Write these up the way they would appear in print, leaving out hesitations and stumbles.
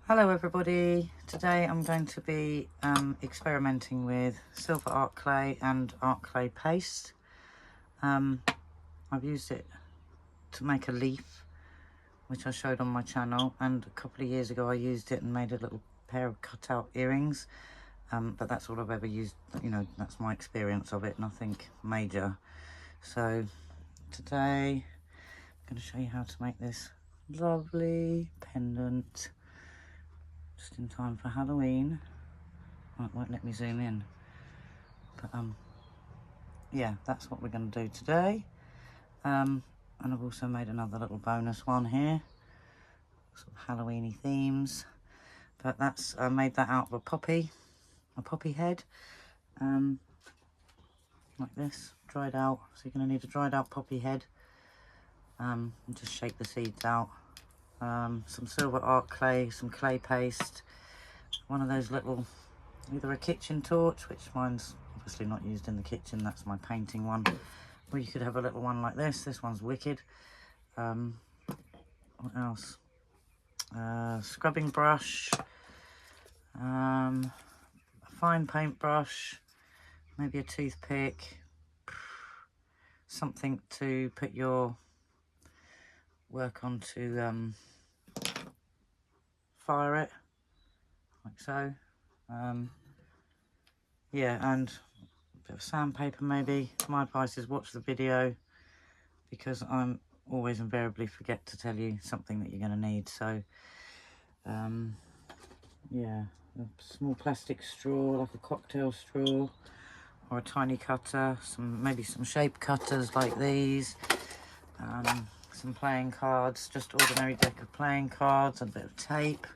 Hello everybody, today I'm going to be experimenting with silver art clay and art clay paste. I've used it to make a leaf, which I showed on my channel, and a couple of years ago I used it and made a little pair of cutout earrings, but that's all I've ever used, you know, that's my experience of it, nothing major. So today I'm going to show you how to make this lovely pendant just in time for Halloween. It won't let me zoom in, but yeah, that's what we're going to do today. And I've also made another little bonus one here, sort of Halloweeny themes, but that's I made that out of a poppy head, like this, dried out. So you're going to need a dried out poppy head, and just shake the seeds out. Some silver art clay, some clay paste, one of those little, either a kitchen torch, which mine's obviously not used in the kitchen, that's my painting one, or you could have a little one like this one's wicked. What else? Scrubbing brush, a fine paintbrush, maybe a toothpick, something to put your work on to fire it, like so. Yeah, and a bit of sandpaper maybe. My advice is watch the video, because I'm always invariably forget to tell you something that you're going to need. So yeah, a small plastic straw, like a cocktail straw, or a tiny cutter, maybe some shape cutters like these, some playing cards, just ordinary deck of playing cards, and a bit of tape,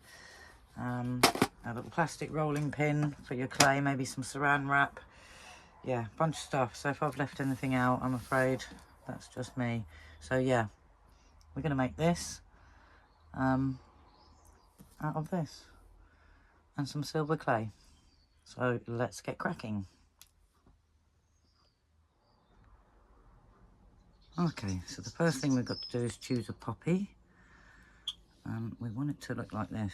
a little plastic rolling pin for your clay, maybe some saran wrap. Yeah, bunch of stuff. So if I've left anything out, I'm afraid that's just me. So yeah, we're going to make this out of this and some silver clay. So let's get cracking. Okay, so the first thing we've got to do is choose a poppy. We want it to look like this.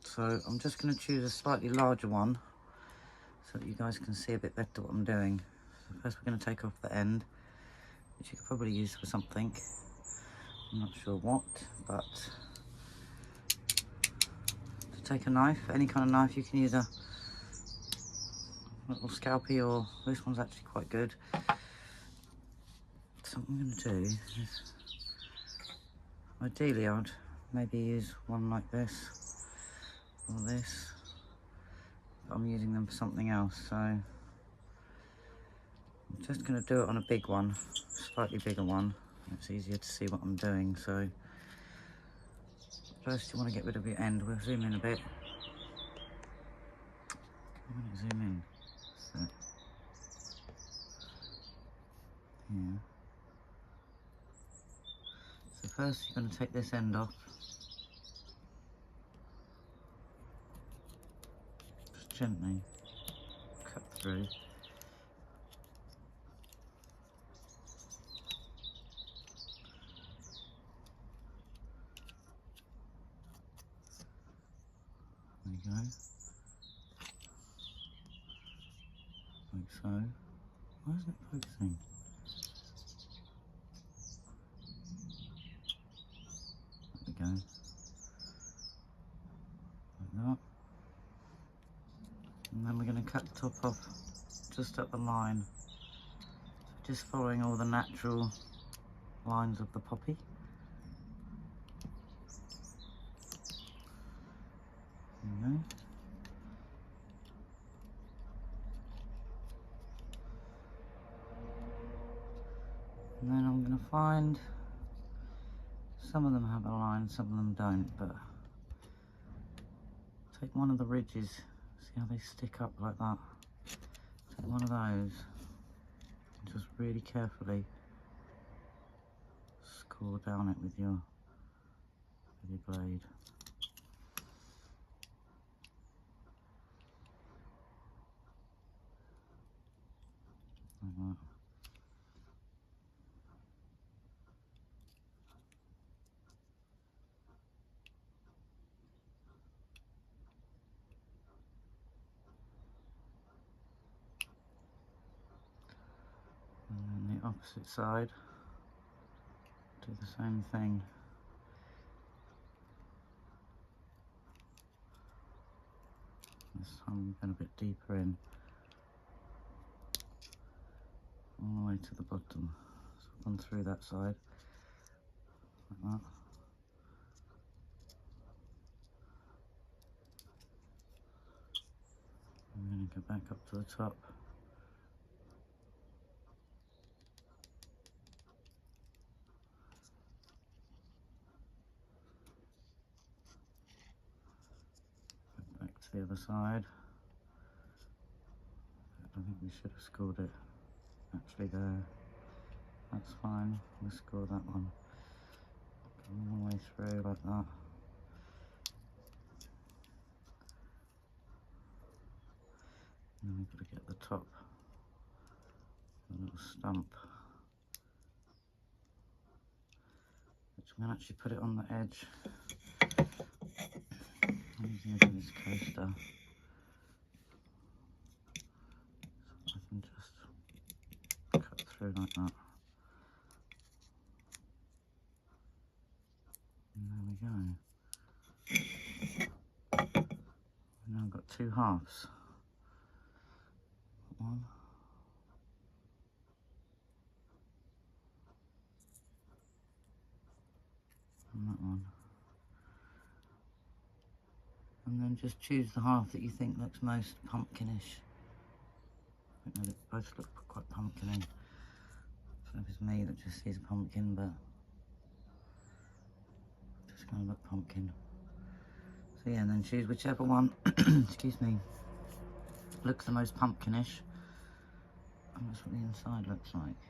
So I'm just going to choose a slightly larger one so that you guys can see a bit better what I'm doing. So first we're going to take off the end, which you could probably use for something. I'm not sure what, but to take a knife, any kind of knife, you can use a little scalpel, or this one's actually quite good. So what I'm going to do is, ideally I'd maybe use one like this or this, but I'm using them for something else, so I'm just going to do it on a big one, slightly bigger one. It's easier to see what I'm doing. So first you want to get rid of your end. We'll zoom in a bit. I'm going to zoom in. So here. So first you're going to take this end off. Just gently cut through. There you go. Like so. Why isn't it focusing? There we go. Like that. And then we're going to cut the top off just at the line. So just following all the natural lines of the poppy. There you go. And then I'm going to find, some of them have a line, some of them don't, but take one of the ridges, see how they stick up like that. Take one of those and just really carefully score down it with your blade. Like that. opposite side, do the same thing. This time I'm going a bit deeper in, all the way to the bottom. So I've gone through that side, like that. I'm going to go back up to the top. Go back to the other side. I think we should have scored it actually there. That's fine, we'll score that one. Go all the way through like that. And then we've got to get the top, the little stump, which I'm going to actually put it on the edge. I'm using it in this coaster. So I can just cut through like that. And there we go. Now I've got two halves. One. And that one. And then just choose the half that you think looks most pumpkinish. I think they both look quite pumpkin-y. I don't know if it's me that just sees a pumpkin, but just going to look pumpkin. So yeah, and then choose whichever one, excuse me, looks the most pumpkinish. And that's what the inside looks like.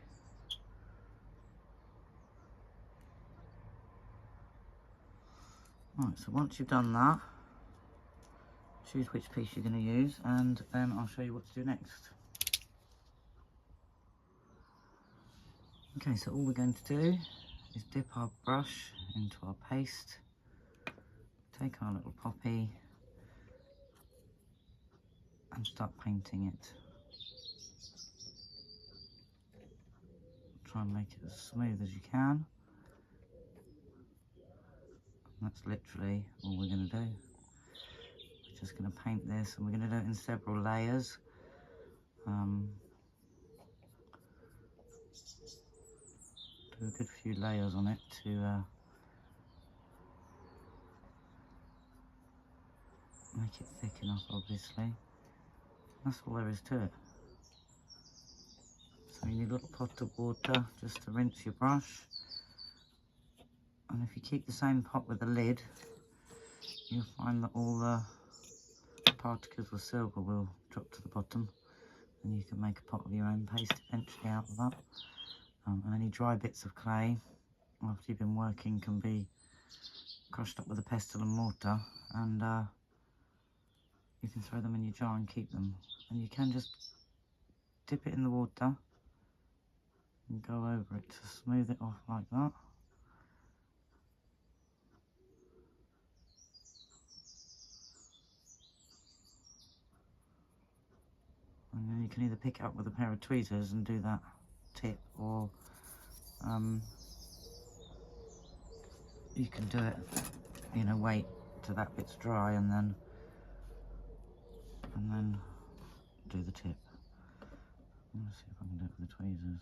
Right, so once you've done that, choose which piece you're going to use, and then I'll show you what to do next. Okay, so all we're going to do is dip our brush into our paste, take our little poppy and start painting it. Try and make it as smooth as you can. And that's literally all we're going to do. We're just going to paint this, and we're going to do it in several layers. Do a good few layers on it to make it thick enough, obviously. That's all there is to it. So you need a little pot of water just to rinse your brush. And if you keep the same pot with the lid, you'll find that all the particles of silver will drop to the bottom, and you can make a pot of your own paste eventually out of that. And any dry bits of clay after you've been working can be crushed up with a pestle and mortar, and you can throw them in your jar and keep them. And you can just dip it in the water and go over it to smooth it off like that. And then you can either pick it up with a pair of tweezers and do that tip, or you can do it, you know, wait till that bit's dry and then do the tip. I'm gonna see if I can do it with the tweezers.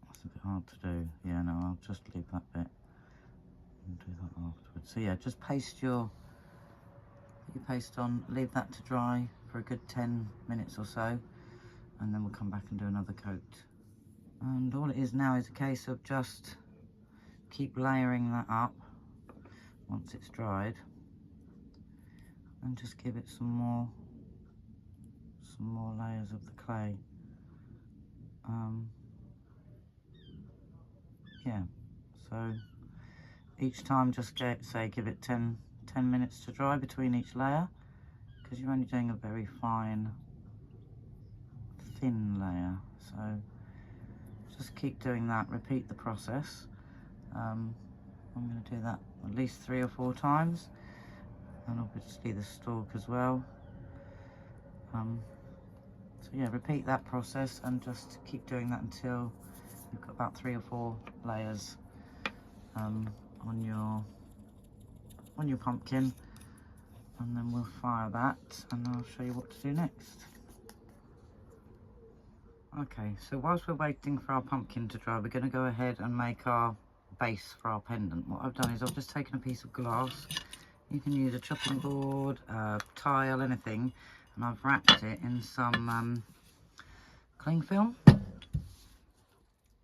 That's a bit hard to do. Yeah, no, I'll just leave that bit and do that afterwards. So yeah, just paste your paste on, leave that to dry for a good 10 minutes or so, and then we'll come back and do another coat. And all it is now is a case of just keep layering that up once it's dried, and just give it some more layers of the clay. Yeah, so each time just give it 10 minutes to dry between each layer, because you're only doing a very fine, thin layer. So just keep doing that, repeat the process. And I'm going to do that at least 3 or 4 times, and obviously the stalk as well. So yeah, repeat that process and just keep doing that until you've got about 3 or 4 layers on your pumpkin, and then we'll fire that and I'll show you what to do next. Okay, so whilst we're waiting for our pumpkin to dry, we're going to go ahead and make our base for our pendant. What I've done is I've just taken a piece of glass. You can use a chopping board, a tile, anything, and I've wrapped it in some cling film,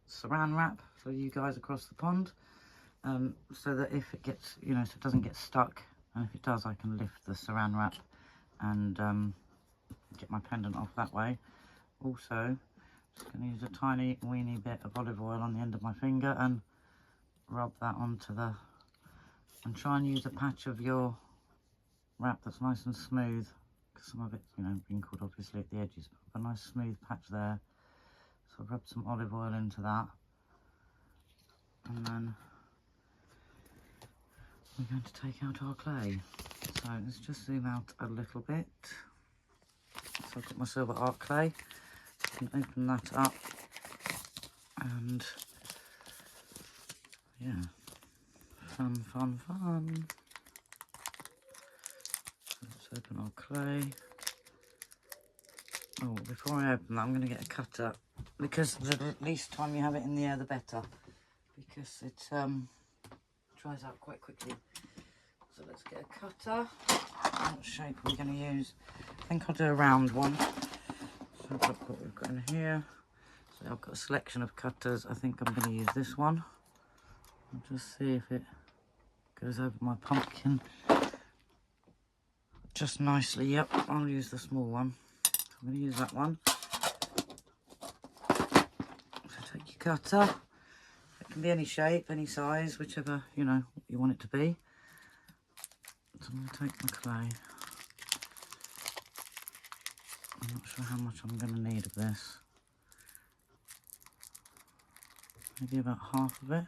saran wrap for you guys across the pond, so that if it gets, so it doesn't get stuck, and if it does, I can lift the saran wrap and get my pendant off that way. Also, just going to use a tiny weeny bit of olive oil on the end of my finger and rub that onto and try and use a patch of your wrap that's nice and smooth, because some of it's, wrinkled obviously at the edges, but a nice smooth patch there. So I've rubbed some olive oil into that, and then we're going to take out our clay. So let's just zoom out a little bit. So I've got my silver art clay. I can open that up, and yeah, fun. Let's open our clay. Oh, before I open that, I'm going to get a cutter, because the least time you have it in the air, the better, because it dries out quite quickly. So let's get a cutter. What shape are we going to use? I think I'll do a round one. So I've got what we've got in here. So I've got a selection of cutters. I think I'm going to use this one. I'll just see if it goes over my pumpkin just nicely. Yep, I'll use the small one. I'm going to use that one. So take your cutter. It can be any shape, any size, whichever, you want it to be. So I'm going to take my clay. I'm not sure how much I'm going to need of this. Maybe about half of it.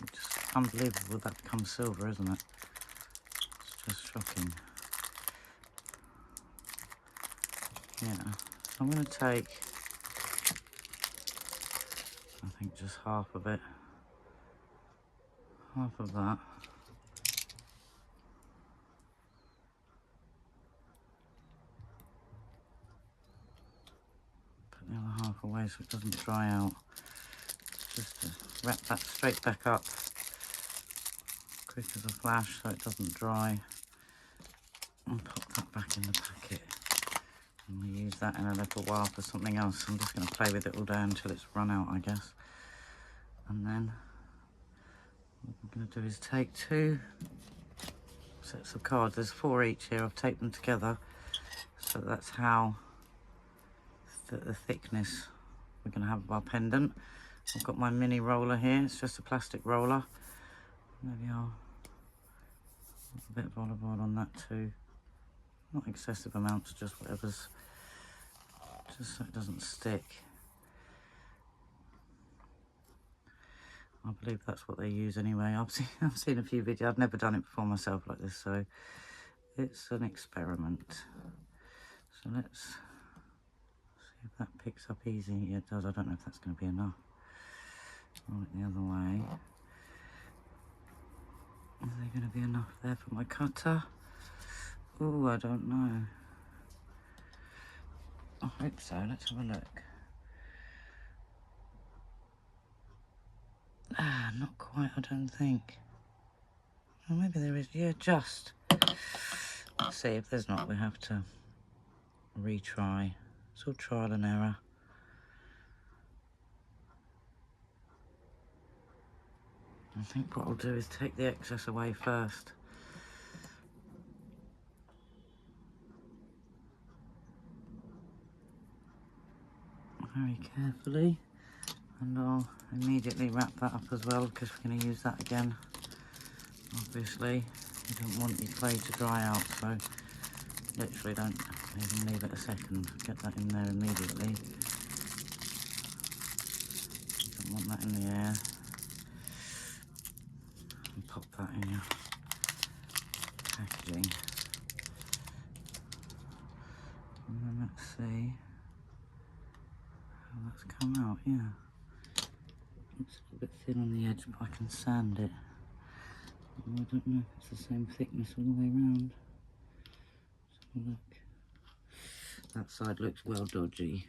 It's just unbelievable that becomes silver, isn't it? It's just shocking. Yeah, so I'm going to take, I think, just half of it. Half of that. Put the other half away so it doesn't dry out. Just to wrap that straight back up, quick as a flash, so it doesn't dry. And pop that back in the packet. And we'll use that in a little while for something else. I'm just going to play with it all day until it's run out, I guess. And then what I'm going to do is take 2 sets of cards. There's 4 each here. I've taped them together, so that's how the thickness we're going to have of our pendant. I've got my mini roller here. It's just a plastic roller. Maybe I'll put a bit of olive oil on that too. Not excessive amounts, just whatever's, just so it doesn't stick. I believe that's what they use anyway. I've seen a few videos. I've never done it before myself like this, so it's an experiment. So let's see if that picks up easy. Yeah, it does. I don't know if that's going to be enough. Roll it the other way. Is there going to be enough there for my cutter? Oh, I don't know. I hope so. Let's have a look. Ah, not quite, I don't think. Well, maybe there is. Yeah, just. Let's see. If there's not, we have to retry. It's all trial and error. I think what I'll do is take the excess away first. Very carefully. And I'll immediately wrap that up as well, because we're going to use that again. Obviously, you don't want your clay to dry out, so literally don't even leave it a second. Get that in there immediately. want that in the air. And pop that in your packaging. And then let's see how that's come out. Yeah, looks a bit thin on the edge, but I can sand it. I don't know if it's the same thickness all the way around. Let's have a look. That side looks well dodgy.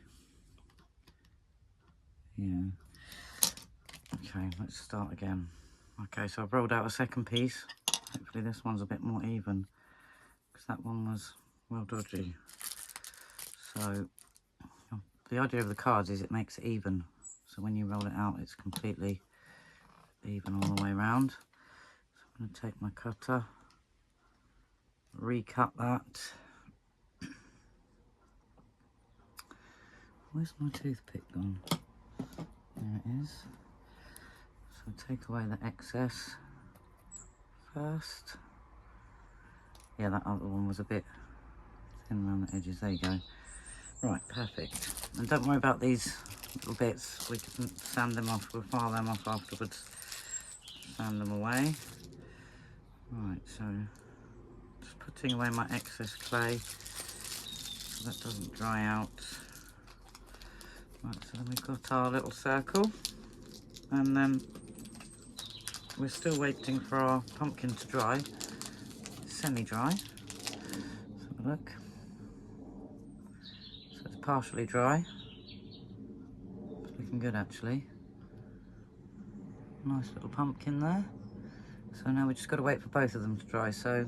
Yeah. Okay, let's start again. Okay, so I've rolled out a second piece. Hopefully this one's a bit more even, because that one was well dodgy. So the idea of the cards is it makes it even. So when you roll it out, it's completely even all the way around. So I'm going to take my cutter, recut that. Where's my toothpick gone? There it is. So take away the excess first. Yeah, that other one was a bit thin around the edges. There you go. Right, perfect. And don't worry about these little bits. We can sand them off. We'll file them off afterwards. Sand them away. Right, so just putting away my excess clay so that doesn't dry out. Right, so then we've got our little circle, and then we're still waiting for our pumpkin to dry, semi-dry. Let's have a look. So it's partially dry. It's looking good actually. Nice little pumpkin there. So now we just got to wait for both of them to dry. So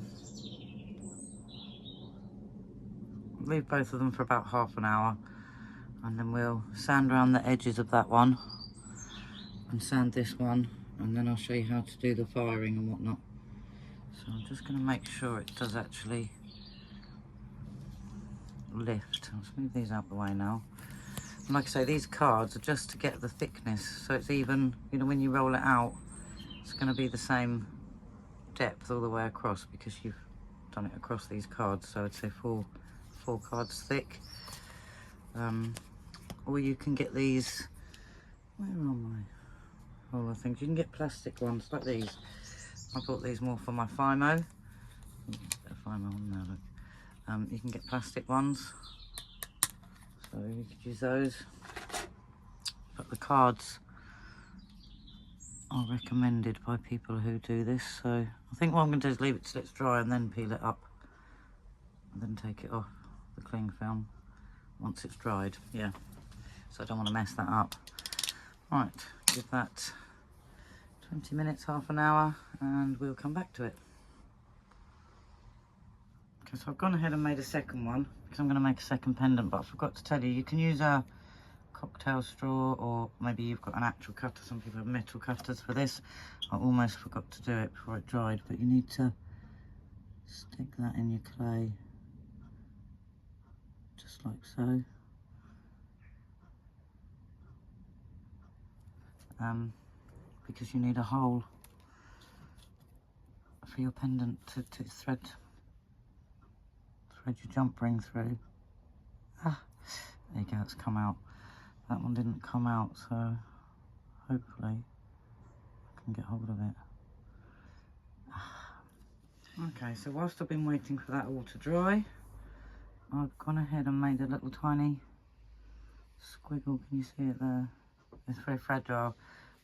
leave both of them for about half an hour, and then we'll sand around the edges of that one and sand this one, and then I'll show you how to do the firing and whatnot. So I'm just going to make sure it does actually lift. Let's move these out the way now. And like I say, these cards are just to get the thickness, so it's even, you know, when you roll it out, it's going to be the same depth all the way across because you've done it across these cards. So I'd say four cards thick. Or you can get these, where are my roller things? You can get plastic ones like these. I bought these more for my Fimo. Fimo on there, look. You can get plastic ones, so you could use those. But the cards are recommended by people who do this, so I think what I'm going to do is leave it till it's dry and then peel it up and then take it off the cling film once it's dried. Yeah, so I don't want to mess that up. Right, give that 20 minutes, half an hour, and we'll come back to it. Okay, so I've gone ahead and made a second one because I'm going to make a second pendant, but I forgot to tell you, you can use a cocktail straw, or maybe you've got an actual cutter. Some people have metal cutters for this. I almost forgot to do it before it dried, but you need to stick that in your clay just like so. Because you need a hole for your pendant to thread your jump ring through. Ah, there you go, it's come out. That one didn't come out, so hopefully I can get hold of it. Okay, so whilst I've been waiting for that all to dry, I've gone ahead and made a little tiny squiggle. Can you see it there? It's very fragile.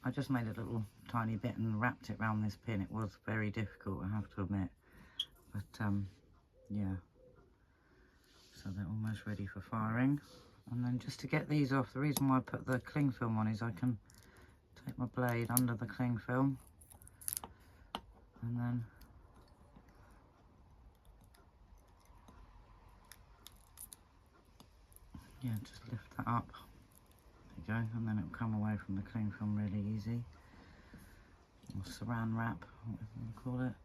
I just made a little tiny bit and wrapped it around this pin. It was very difficult, I have to admit, but yeah. So they're almost ready for firing. And then just to get these off, the reason why I put the cling film on is I can take my blade under the cling film and then yeah, just lift that up. There you go, and then it'll come away from the cling film really easy. Or saran wrap, whatever you want to call it.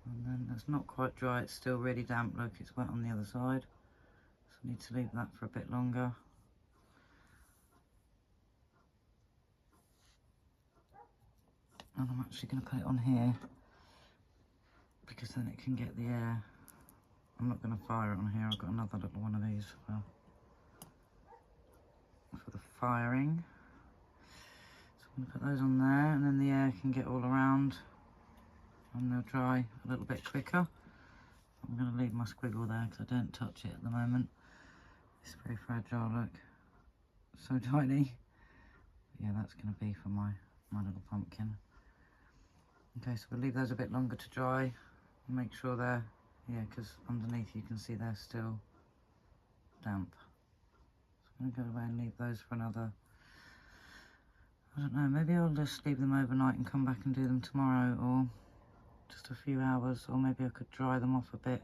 And then that's not quite dry, it's still really damp. Look, it's wet on the other side. So I need to leave that for a bit longer. And I'm actually going to put it on here because then it can get the air. I'm not going to fire it on here, I've got another little one of these for the firing. So Put those on there, and then the air can get all around and they'll dry a little bit quicker. I'm going to leave my squiggle there because I don't touch it at the moment. It's very fragile, look. So tiny. Yeah, that's going to be for my little pumpkin. Okay, so we'll leave those a bit longer to dry. Make sure they're, yeah, because underneath you can see they're still damp. So I'm going to go away and leave those for another, I don't know, maybe I'll just leave them overnight and come back and do them tomorrow, or just a few hours, or maybe I could dry them off a bit.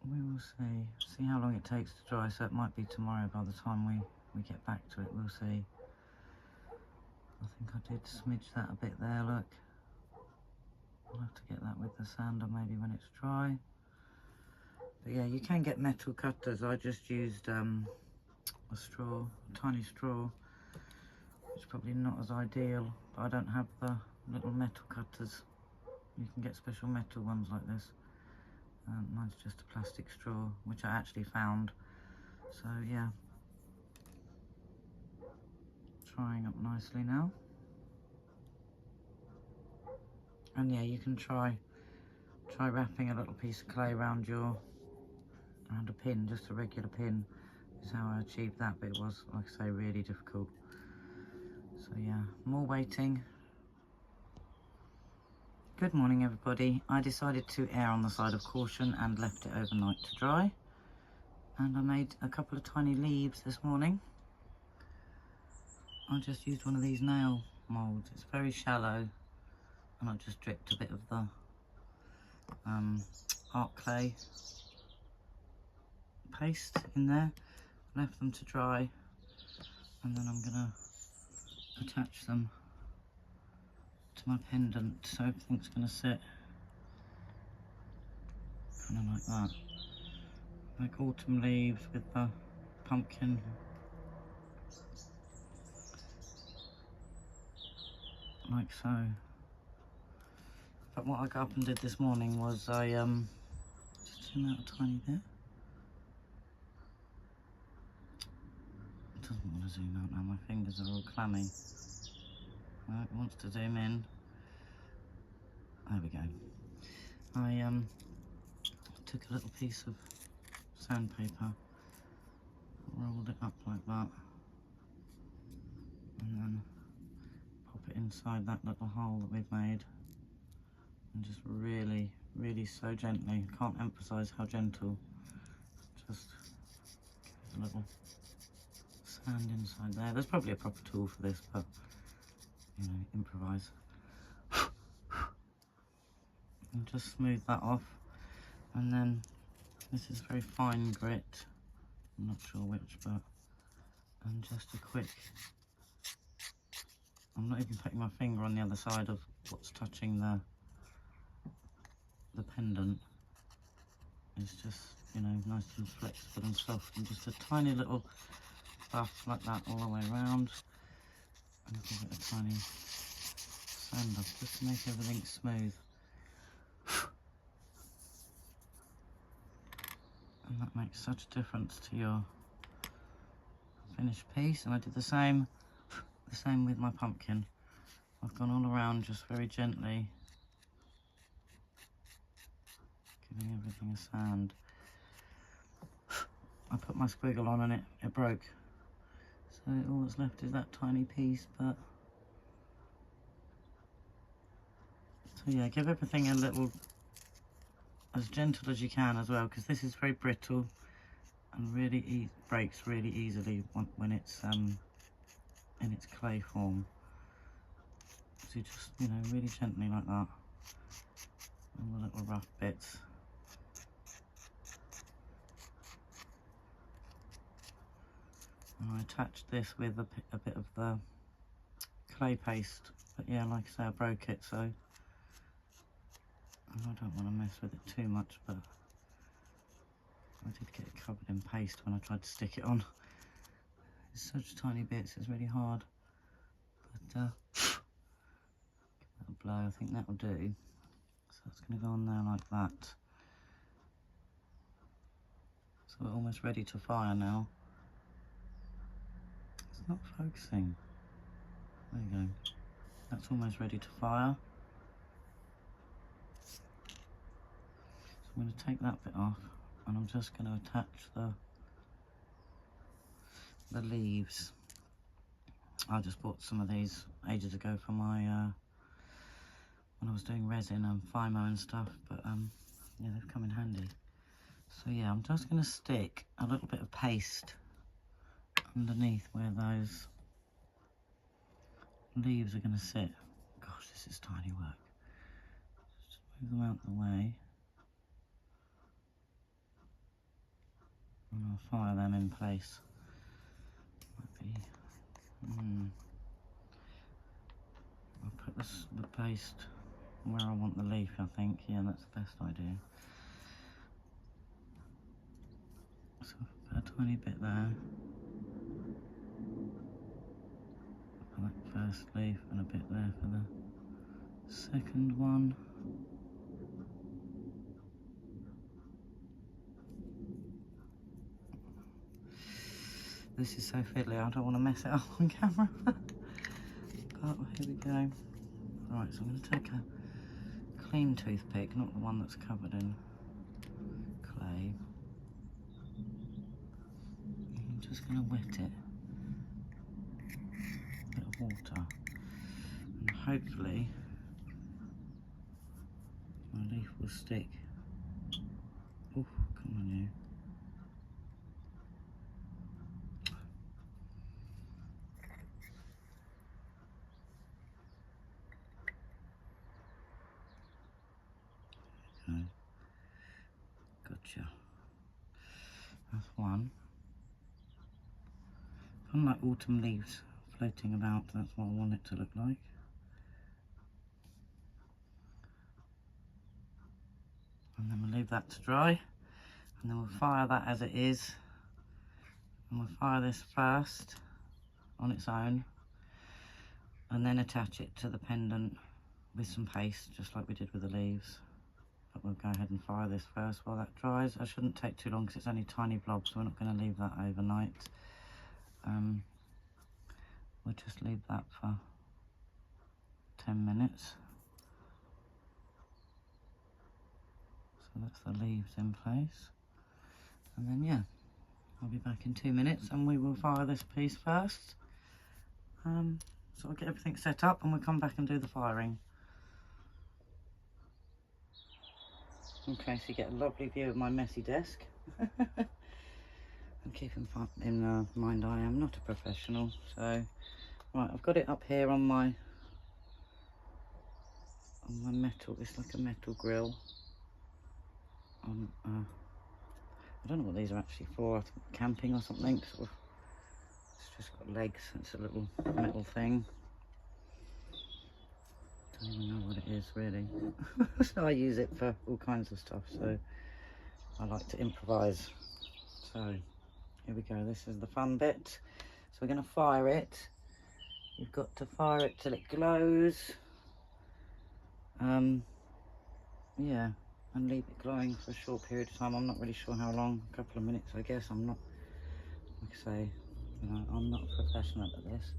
We will see how long it takes to dry, so it might be tomorrow by the time we get back to it. We'll see. I think I did smidge that a bit there, look. I'll have to get that with the sander maybe when it's dry. But yeah, you can get metal cutters. I just used a straw, a tiny straw, which is probably not as ideal, but I don't have the little metal cutters. You can get special metal ones like this. Mine's just a plastic straw, which I actually found. So yeah, drying up nicely now. And yeah, you can try wrapping a little piece of clay around a pin, just a regular pin is how I achieved that, but it was, like I say, really difficult. So yeah, more waiting. Good morning everybody. I decided to err on the side of caution and left it overnight to dry. And I made a couple of tiny leaves this morning. I just used one of these nail moulds. It's very shallow, and I just dripped a bit of the art clay paste in there, left them to dry, and then I'm gonna attach them to my pendant, so everything's gonna sit kind of like that, like autumn leaves with the pumpkin. Like so. But what I got up and did this morning was I just zoom out a tiny bit. It doesn't want to zoom out now, my fingers are all clammy. Well, it wants to zoom in. There we go. I took a little piece of sandpaper, rolled it up like that, and then pop it inside that little hole that we've made, and just really, really so gently, I can't emphasize how gentle, just give it a little sand inside there. There's probably a proper tool for this, but you know, improvise. And just smooth that off, and then this is very fine grit, I'm not sure which, but and just a quick, I'm not even putting my finger on the other side of what's touching the pendant. It's just, you know, nice and flexible and soft, and just a tiny little buff like that all the way around, and give it a tiny sand off just to make everything smooth. And that makes such a difference to your finished piece. And I did the same with my pumpkin. I've gone all around just very gently, giving everything a sand. I put my squiggle on and it broke. So all that's left is that tiny piece, but so yeah, give everything a little, as gentle as you can as well, because this is very brittle and really breaks really easily when it's in its clay form. So you just, you know, really gently like that, all the little rough bits. And I attached this with a bit of the clay paste, but yeah, like I say, I broke it, so I don't want to mess with it too much, but I did get it covered in paste when I tried to stick it on. It's such tiny bits, it's really hard, but give that a blow, I think that'll do. So it's going to go on there like that. So we're almost ready to fire now. not focusing. There you go. That's almost ready to fire. So I'm going to take that bit off, and I'm just going to attach the leaves. I just bought some of these ages ago for my when I was doing resin and Fimo and stuff, but yeah, they've come in handy. So yeah, I'm just going to stick a little bit of paste underneath where those leaves are going to sit. Gosh, this is tiny work. Just move them out of the way, and I'll fire them in place. Might be, I'll put the paste where I want the leaf, I think. Yeah, that's the best idea. So put a tiny bit there for that first leaf, and a bit there for the second one. This is so fiddly, I don't want to mess it up on camera. But here we go. Right, so I'm going to take a clean toothpick, not the one that's covered in clay. I'm just going to wet it. A bit of water. And hopefully my leaf will stick. Oh, come on you. Okay. Gotcha. That's one. Kind of like autumn leaves floating about, that's what I want it to look like. And then we'll leave that to dry, and then we'll fire that as it is, and we'll fire this first on its own, and then attach it to the pendant with some paste, just like we did with the leaves. But we'll go ahead and fire this first while that dries. I shouldn't take too long because it's only tiny blobs, so we're not going to leave that overnight. We'll just leave that for 10 minutes. So that's the leaves in place. And then, yeah, I'll be back in 2 minutes and we will fire this piece first. So I'll get everything set up and we'll come back and do the firing. Okay, so you get a lovely view of my messy desk. And keep in mind I am not a professional. So, right, I've got it up here on my metal. It's like a metal grill. I don't know what these are actually for. I think camping or something. Sort of, it's just got legs. It's a little metal thing. Don't even know what it is really. So I use it for all kinds of stuff. So I like to improvise. So here we go. This is the fun bit. So we're going to fire it. You've got to fire it till it glows. Yeah, and leave it glowing for a short period of time. I'm not really sure how long. A couple of minutes, I guess. I'm not, like I say, you know, I'm not a professional at this.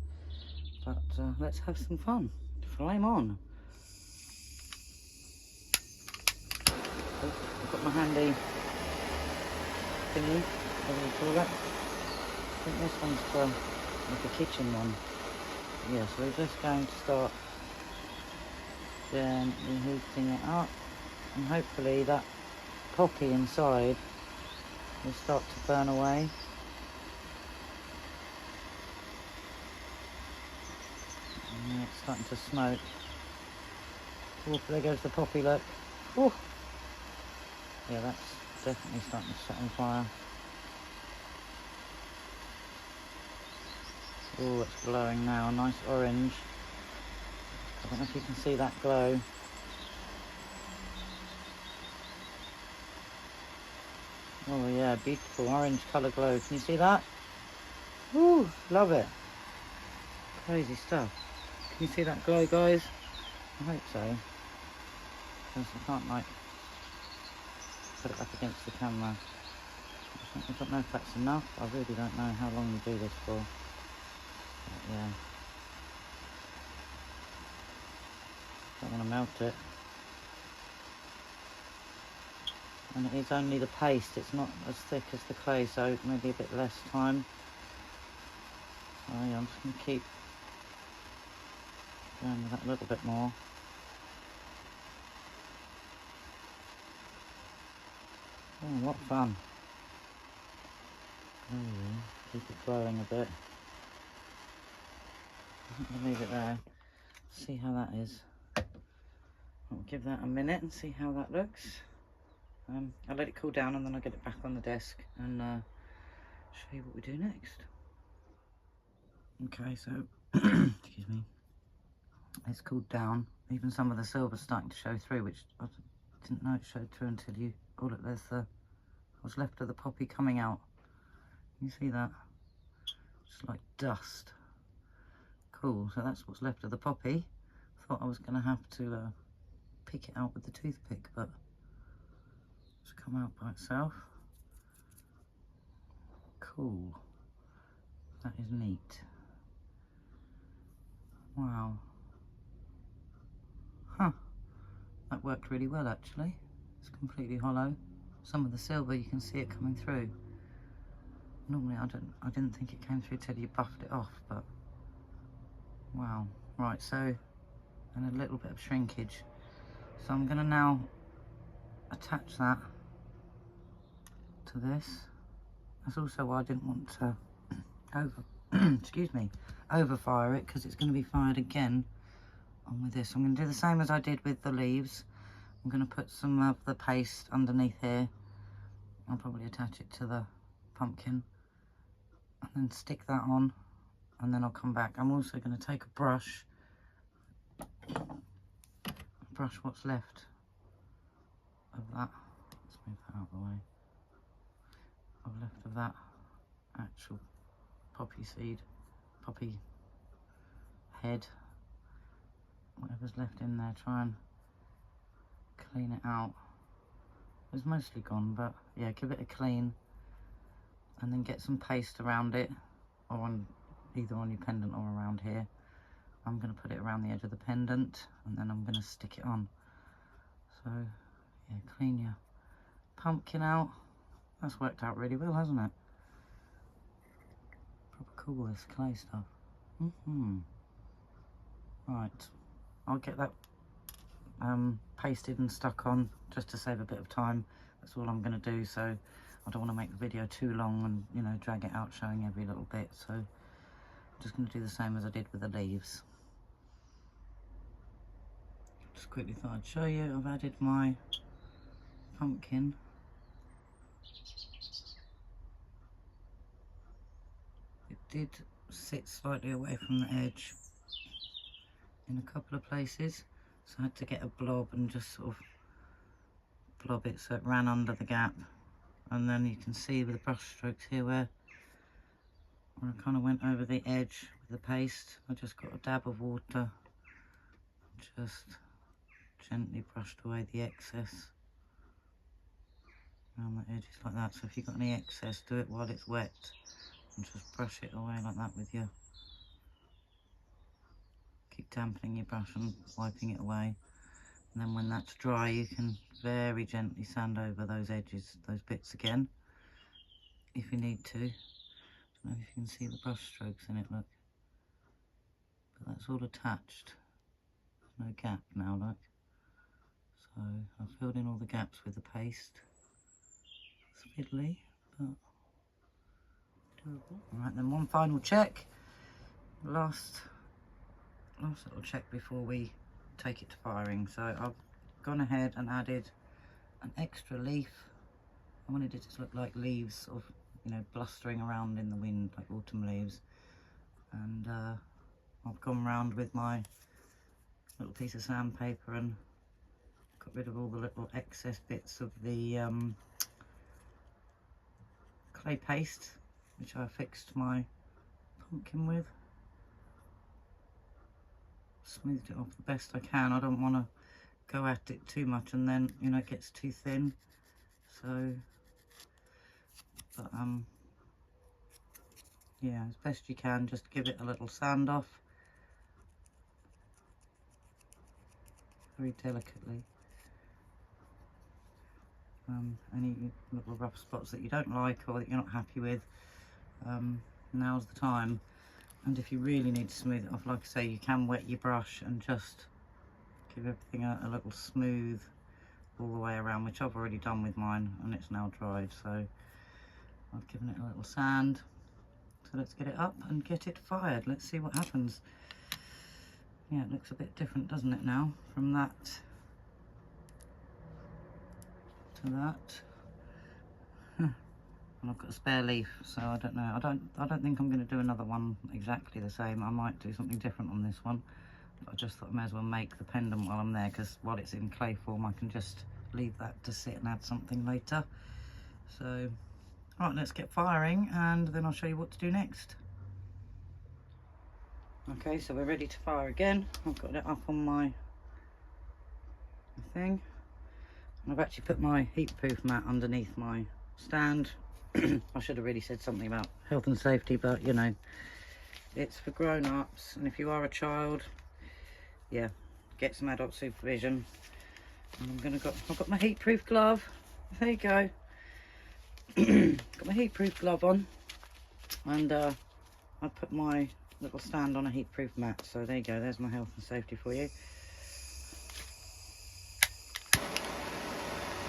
But let's have some fun. Flame on. Oh, I've got my handy thingy, whatever you call it. I think this one's for like a kitchen one. Yeah, so we're just going to start gently heating it up, and hopefully that poppy inside will start to burn away. And it's starting to smoke. Oh, there goes the poppy, look. Oh, yeah, that's definitely starting to set on fire. Oh, it's glowing now, nice orange. I don't know if you can see that glow. Oh yeah, beautiful orange colour glow. Can you see that? Ooh, love it. Crazy stuff. Can you see that glow, guys? I hope so. Because I can't, like, put it up against the camera. I don't know if that's enough. I really don't know how long you do this for. Yeah. Don't want to melt it. And it is only the paste, it's not as thick as the clay, so maybe a bit less time. So yeah, I'm just going to keep going with that a little bit more. Oh, what fun. Oh yeah, keep it flowing a bit. I'm going to leave it there, see how that is. I'll give that a minute and see how that looks. I'll let it cool down and then I'll get it back on the desk and show you what we do next. Okay, so, excuse me, it's cooled down. Even some of the silver's starting to show through, which I didn't know it showed through until you, oh look, there's what's left of the poppy coming out. You see that? It's like dust. Cool, so that's what's left of the poppy. Thought I was going to have to pick it out with the toothpick, but it's come out by itself. Cool. That is neat. Wow. Huh. That worked really well actually. It's completely hollow. Some of the silver, you can see it coming through. Normally I didn't think it came through till you buffed it off, but wow. Right, so, and a little bit of shrinkage. So I'm gonna now attach that to this. That's also why I didn't want to excuse me, overfire it, because it's going to be fired again on with this. I'm going to do the same as I did with the leaves. I'm going to put some of the paste underneath here. I'll probably attach it to the pumpkin and then stick that on, and then I'll come back. I'm also going to take a brush what's left of that. Let's move that out of the way. I've left of that actual poppy seed, poppy head, whatever's left in there. Try and clean it out. It's mostly gone, but yeah, give it a clean and then get some paste around it, or on either on your pendant or around here. I'm going to put it around the edge of the pendant and then I'm going to stick it on. So yeah, clean your pumpkin out. That's worked out really well, hasn't it? Proper cool, this clay stuff. Right, I'll get that pasted and stuck on just to save a bit of time. That's all I'm going to do, so I don't want to make the video too long and, you know, drag it out showing every little bit. So I'm just going to do the same as I did with the leaves. Just quickly thought I'd show you. I've added my pumpkin. It did sit slightly away from the edge in a couple of places, so I had to get a blob and just sort of blob it so it ran under the gap. And then you can see with the brush strokes here where I kind of went over the edge with the paste. I just got a dab of water, just gently brushed away the excess around the edges like that. So if you've got any excess, do it while it's wet and just brush it away like that with your, keep dampening your brush and wiping it away. And then when that's dry, you can very gently sand over those edges, those bits again, if you need to. I don't know if you can see the brush strokes in it, look. But that's all attached. There's no gap now, look. So I've filled in all the gaps with the paste. It's fiddly, but doable. Alright, then one final check. Last little check before we take it to firing. So I've gone ahead and added an extra leaf. I wanted it to look like leaves sort of, you know, blustering around in the wind like autumn leaves. And I've gone round with my little piece of sandpaper and got rid of all the little excess bits of the clay paste, which I fixed my pumpkin with. Smoothed it off the best I can. I don't want to go at it too much and then, you know, it gets too thin. So, but Yeah, as best you can, just give it a little sand off. Very delicately. Any little rough spots that you don't like or that you're not happy with, now's the time. And if you really need to smooth it off, like I say, you can wet your brush and just give everything a little smooth all the way around, which I've already done with mine, and it's now dried, so I've given it a little sand. So let's get it up and get it fired. Let's see what happens. Yeah, it looks a bit different, doesn't it, now, from that to that. And I've got a spare leaf, so I don't know. I don't think I'm going to do another one exactly the same. I might do something different on this one. But I just thought I may as well make the pendant while I'm there, because while it's in clay form, I can just leave that to sit and add something later. So, right, let's get firing, and then I'll show you what to do next. Okay, so we're ready to fire again. I've got it up on my thing. And I've actually put my heat-proof mat underneath my stand. I should have really said something about health and safety, but you know, it's for grown-ups, and if you are a child, yeah, get some adult supervision. And I've got my heat-proof glove. There you go. Got my heat-proof glove on, and I put my little stand on a heat-proof mat. So there you go. There's my health and safety for you.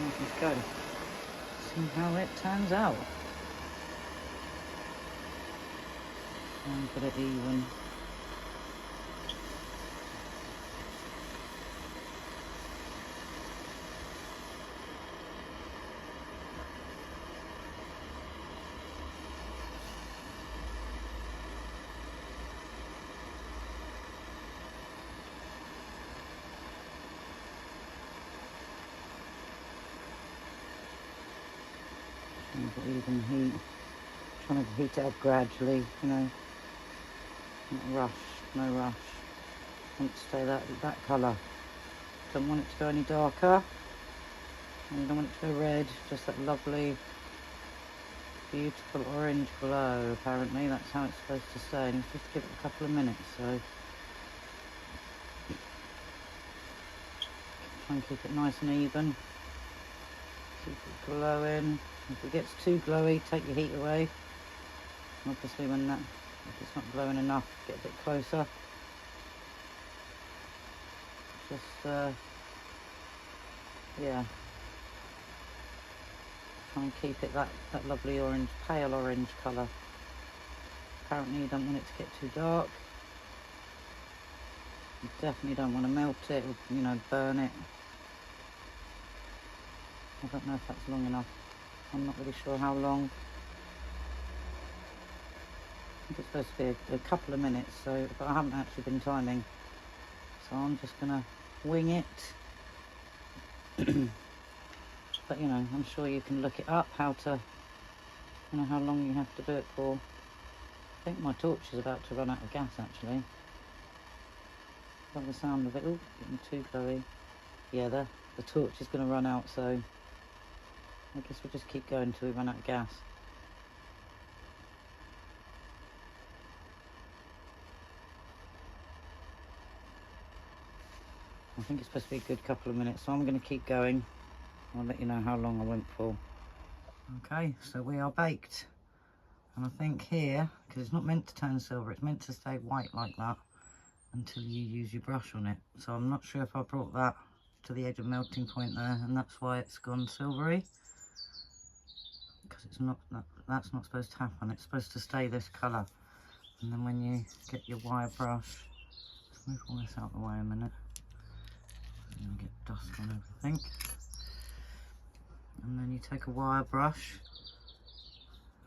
Let's go. See how it turns out. And put it even. Even heat, trying to heat it up gradually, you know, not rush, no rush. Want it to stay that colour. Don't want it to go any darker, and you don't want it to go red, just that lovely, beautiful orange glow. Apparently that's how it's supposed to stay, and you just give it a couple of minutes. So try and keep it nice and even, keep it glowing. If it gets too glowy, take your heat away. Obviously if it's not glowing enough, get a bit closer. Just, yeah. Try and keep it that lovely orange, pale orange colour. Apparently you don't want it to get too dark. You definitely don't want to melt it or, you know, burn it. I don't know if that's long enough. I'm not really sure how long. I think it's supposed to be a couple of minutes, but I haven't actually been timing. So I'm just gonna wing it. But you know, I'm sure you can look it up, how long you have to do it for. I think my torch is about to run out of gas actually. Love the sound of it. Oh, getting too glowy. Yeah, the torch is gonna run out, so I guess we'll just keep going until we run out of gas. I think it's supposed to be a good couple of minutes, so I'm going to keep going. I'll let you know how long I went for. Okay, so we are baked. And I think here, because it's not meant to turn silver, it's meant to stay white like that until you use your brush on it. So I'm not sure if I brought that to the edge of melting point there, and that's why it's gone silvery. Because that's not supposed to happen. It's supposed to stay this colour. And then when you get your wire brush, let's move all this out of the way a minute. I'm going to get dust on everything. And then you take a wire brush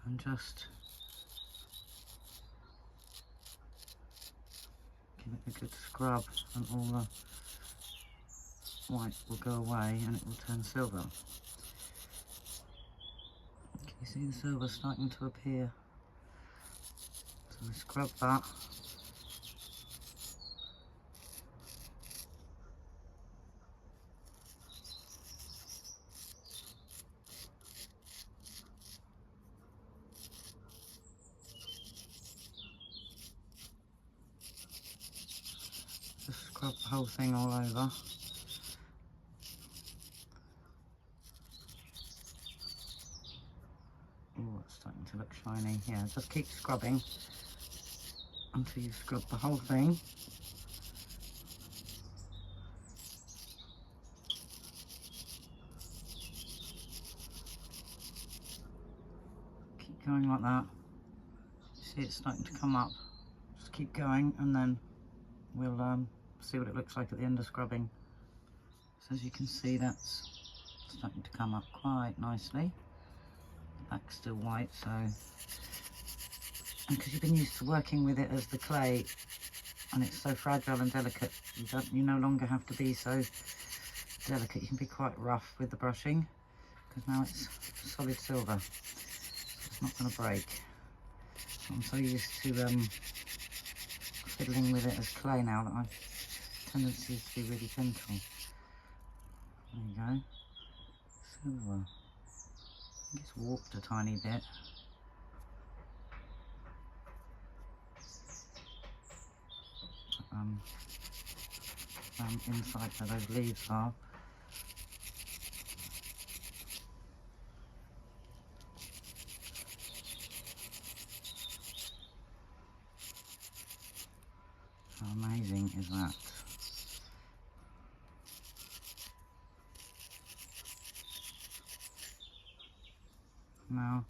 and just give it a good scrub, and all the white will go away and it will turn silver. Can you see the silver starting to appear? So we scrub that. rub the whole thing all over. Oh, it's starting to look shiny. Yeah, just keep scrubbing until you've scrubbed the whole thing. Keep going like that. See, it's starting to come up. Just keep going, and then we'll see what it looks like at the end of scrubbing. So as you can see, that's starting to come up quite nicely. The back's still white, so, and because you've been used to working with it as the clay, and it's so fragile and delicate, you no longer have to be so delicate. You can be quite rough with the brushing, because now it's solid silver, so it's not going to break. I'm so used to fiddling with it as clay now that my tendency is to be really gentle. There you go. Silver. I think it's warped a tiny bit. Inside where those leaves are. How amazing is that? Now,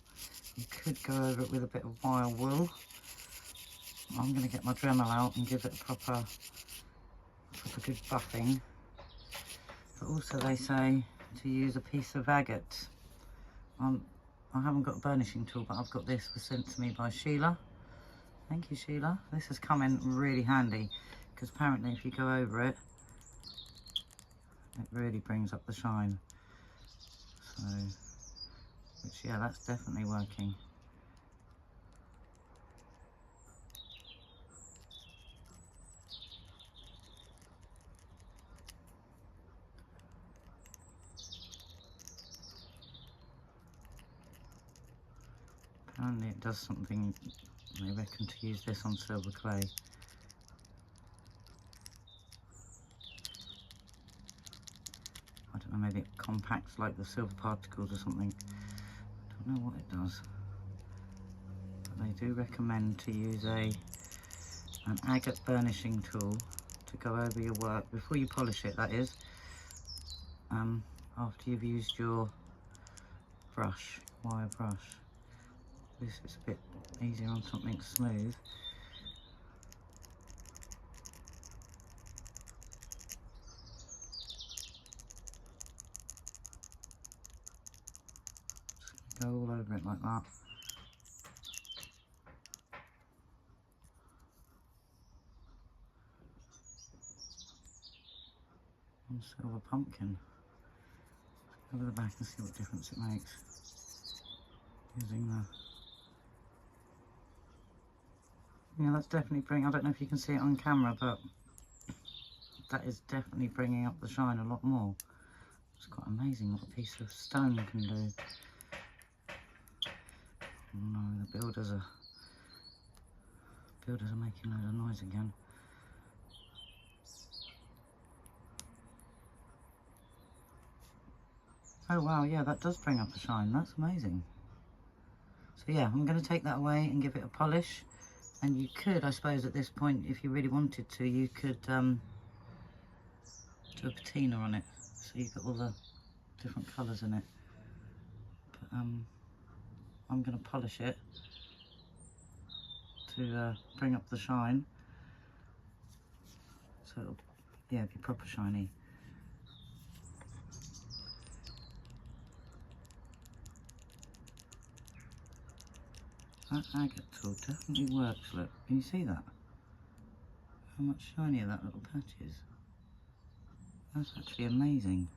you could go over it with a bit of wire wool. I'm going to get my Dremel out and give it a proper good buffing. But also they say to use a piece of agate. I haven't got a burnishing tool, but I've got this, was sent to me by Sheila. Thank you, Sheila. This has come in really handy, because apparently if you go over it, it really brings up the shine. So, which, yeah, that's definitely working. Apparently it does something, they reckon, to use this on silver clay. I don't know, maybe it compacts like the silver particles or something. I don't know what it does. But they do recommend to use an agate burnishing tool to go over your work, before you polish it, that is, after you've used your brush, wire brush. This is a bit easier on something smooth. Just go all over it like that. And silver pumpkin. Over the back and see what difference it makes. Using the... Yeah, that's definitely bringing, I don't know if you can see it on camera, but that is definitely bringing up the shine a lot more. It's quite amazing what a piece of stone can do. Oh no, the builders are making a load of noise again. Oh wow, yeah, that does bring up the shine. That's amazing. So yeah, I'm going to take that away and give it a polish. And you could, I suppose, at this point, if you really wanted to, you could do a patina on it, so you've got all the different colours in it. But I'm going to polish it to bring up the shine, so it'll, yeah, be proper shiny. That agate tool definitely works, look. Can you see that? How much shinier that little patch is. That's actually amazing.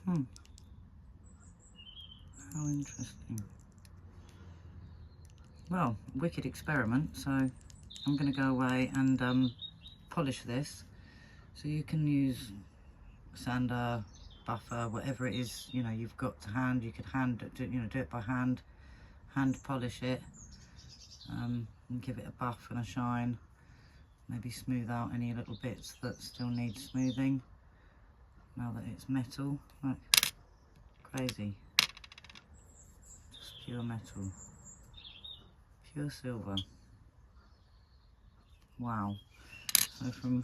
How interesting. Well, wicked experiment, so I'm going to go away and polish this. So you can use sander, buffer, whatever it is, you know, you've got to hand. You could do it by hand polish it. and give it a buff and a shine. Maybe smooth out any little bits that still need smoothing now that it's metal. Look, crazy. Just pure metal. Pure silver. Wow. So from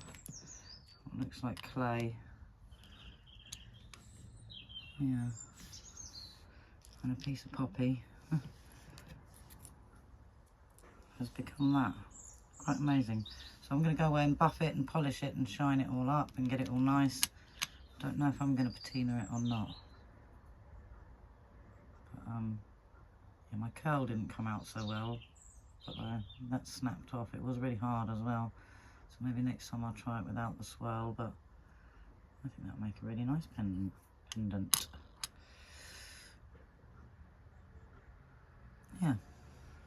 what looks like clay, yeah, and a piece of poppy has become that. Quite amazing. So I'm going to go away and buff it and polish it and shine it all up and get it all nice. Don't know if I'm going to patina it or not. But, yeah, my curl didn't come out so well, but that snapped off. It was really hard as well. So maybe next time I'll try it without the swirl, but I think that'll make a really nice pendant. Yeah.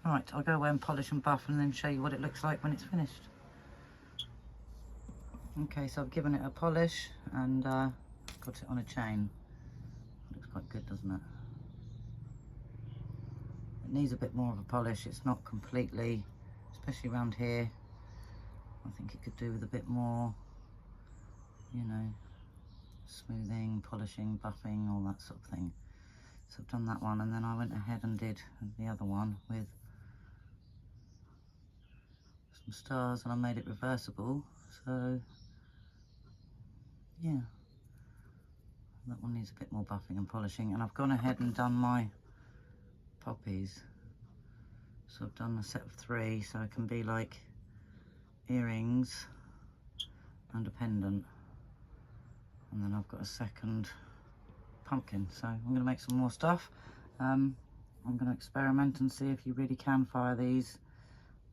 Right, I'll go away and polish and buff and then show you what it looks like when it's finished. Okay, so I've given it a polish and got it on a chain. Looks quite good, doesn't it? It needs a bit more of a polish. It's not completely, especially around here. I think it could do with a bit more, you know, smoothing, polishing, buffing, all that sort of thing. So I've done that one, and then I went ahead and did the other one with some stars, and I made it reversible. So yeah, that one needs a bit more buffing and polishing. And I've gone ahead and done my poppies. So I've done a set of 3, so it can be like earrings and a pendant. And then I've got a second pumpkin. So I'm going to make some more stuff. I'm going to experiment and see if you really can fire these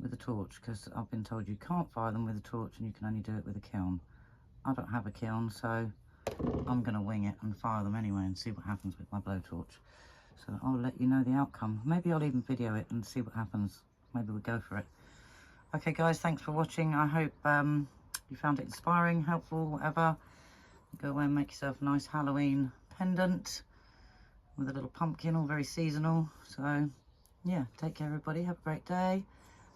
with a torch, because I've been told you can't fire them with a torch and you can only do it with a kiln. I don't have a kiln, so I'm going to wing it and fire them anyway and see what happens with my blowtorch. So I'll let you know the outcome. Maybe I'll even video it and see what happens. Maybe we'll go for it. Okay guys, thanks for watching. I hope you found it inspiring, helpful, whatever. Go away and make yourself a nice Halloween pendant with a little pumpkin, all very seasonal. So yeah, take care everybody, have a great day,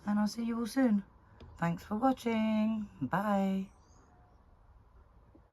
and I'll see you all soon. Thanks for watching. Bye.